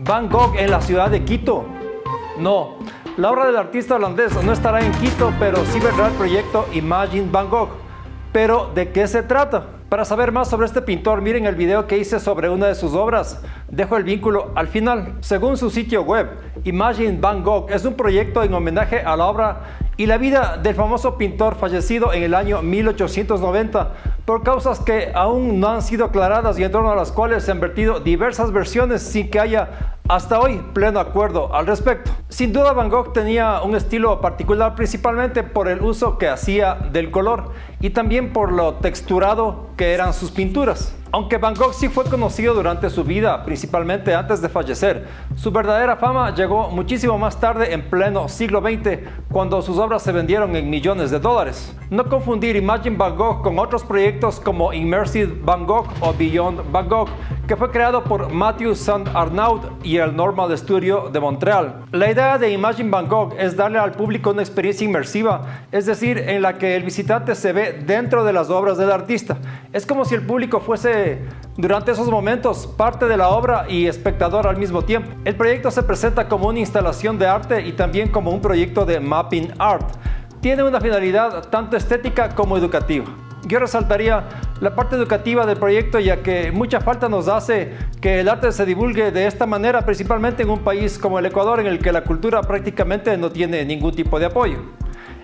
Van Gogh en la ciudad de Quito. No, la obra del artista holandés no estará en Quito, pero sí vendrá el proyecto Imagine Van Gogh. ¿Pero de qué se trata? Para saber más sobre este pintor, miren el video que hice sobre una de sus obras. Dejo el vínculo al final. Según su sitio web, Imagine Van Gogh es un proyecto en homenaje a la obra y la vida del famoso pintor fallecido en el año 1890 por causas que aún no han sido aclaradas y en torno a las cuales se han vertido diversas versiones sin que haya hasta hoy pleno acuerdo al respecto. Sin duda Van Gogh tenía un estilo particular principalmente por el uso que hacía del color y también por lo texturado que eran sus pinturas. Aunque Van Gogh sí fue conocido durante su vida, principalmente antes de fallecer, su verdadera fama llegó muchísimo más tarde en pleno siglo XX, cuando sus obras se vendieron en millones de dólares. No confundir Imagine Van Gogh con otros proyectos como Immersive Van Gogh o Beyond Van Gogh, que fue creado por Matthew St. Arnaud y el Normal Studio de Montreal. La idea de Imagine Van Gogh es darle al público una experiencia inmersiva, es decir, en la que el visitante se ve dentro de las obras del artista. Es como si el público fuese durante esos momentos parte de la obra y espectador al mismo tiempo. El proyecto se presenta como una instalación de arte y también como un proyecto de mapping art. Tiene una finalidad tanto estética como educativa. Yo resaltaría la parte educativa del proyecto, ya que mucha falta nos hace que el arte se divulgue de esta manera, principalmente en un país como el Ecuador, en el que la cultura prácticamente no tiene ningún tipo de apoyo.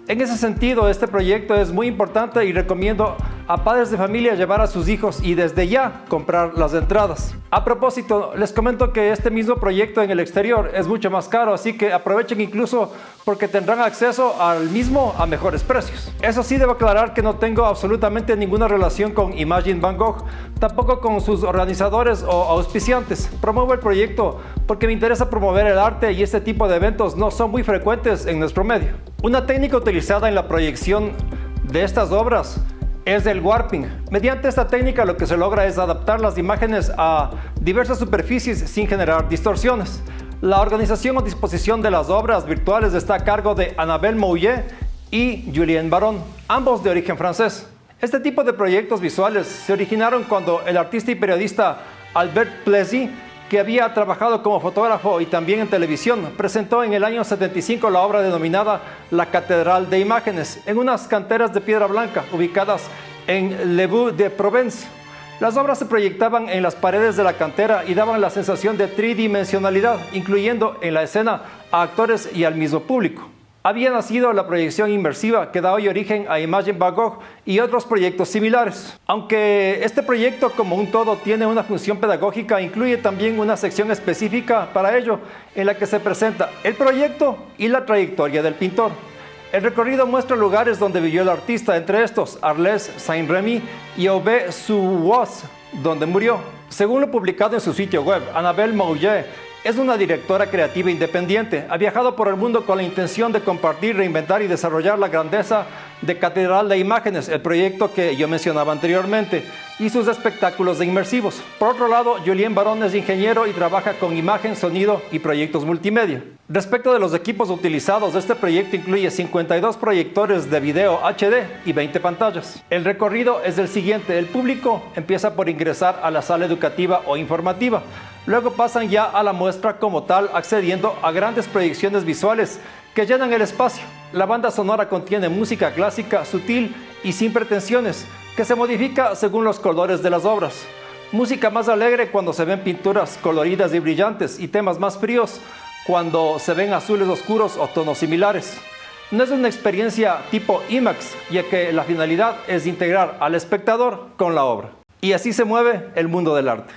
En ese sentido, este proyecto es muy importante y recomiendo a padres de familia llevar a sus hijos y desde ya comprar las entradas. A propósito, les comento que este mismo proyecto en el exterior es mucho más caro, así que aprovechen incluso porque tendrán acceso al mismo a mejores precios. Eso sí, debo aclarar que no tengo absolutamente ninguna relación con Imagine Van Gogh, tampoco con sus organizadores o auspiciantes. Promuevo el proyecto porque me interesa promover el arte y este tipo de eventos no son muy frecuentes en nuestro medio. Una técnica utilizada en la proyección de estas obras es el warping. Mediante esta técnica lo que se logra es adaptar las imágenes a diversas superficies sin generar distorsiones. La organización o disposición de las obras virtuales está a cargo de Annabelle Mouillet y Julien Baron, ambos de origen francés. Este tipo de proyectos visuales se originaron cuando el artista y periodista Albert Plessy, que había trabajado como fotógrafo y también en televisión, presentó en el año 75 la obra denominada La Catedral de Imágenes, en unas canteras de piedra blanca ubicadas en Le Bourg-de-Provence. Las obras se proyectaban en las paredes de la cantera y daban la sensación de tridimensionalidad, incluyendo en la escena a actores y al mismo público. Había nacido la proyección inmersiva que da hoy origen a Imagine Van Gogh y otros proyectos similares. Aunque este proyecto como un todo tiene una función pedagógica, incluye también una sección específica para ello en la que se presenta el proyecto y la trayectoria del pintor. El recorrido muestra lugares donde vivió el artista, entre estos Arles, Saint-Rémy y Auvers-sur-Oise, donde murió. Según lo publicado en su sitio web, Annabelle Mouillet es una directora creativa independiente. Ha viajado por el mundo con la intención de compartir, reinventar y desarrollar la grandeza de Catedral de Imágenes, el proyecto que yo mencionaba anteriormente, y sus espectáculos de inmersivos. Por otro lado, Julien Baron es ingeniero y trabaja con imagen, sonido y proyectos multimedia. Respecto de los equipos utilizados, este proyecto incluye 52 proyectores de video HD y 20 pantallas. El recorrido es el siguiente: el público empieza por ingresar a la sala educativa o informativa. Luego pasan ya a la muestra como tal, accediendo a grandes proyecciones visuales que llenan el espacio. La banda sonora contiene música clásica, sutil y sin pretensiones, que se modifica según los colores de las obras. Música más alegre cuando se ven pinturas coloridas y brillantes, y temas más fríos cuando se ven azules oscuros o tonos similares. No es una experiencia tipo IMAX, ya que la finalidad es integrar al espectador con la obra. Y así se mueve el mundo del arte.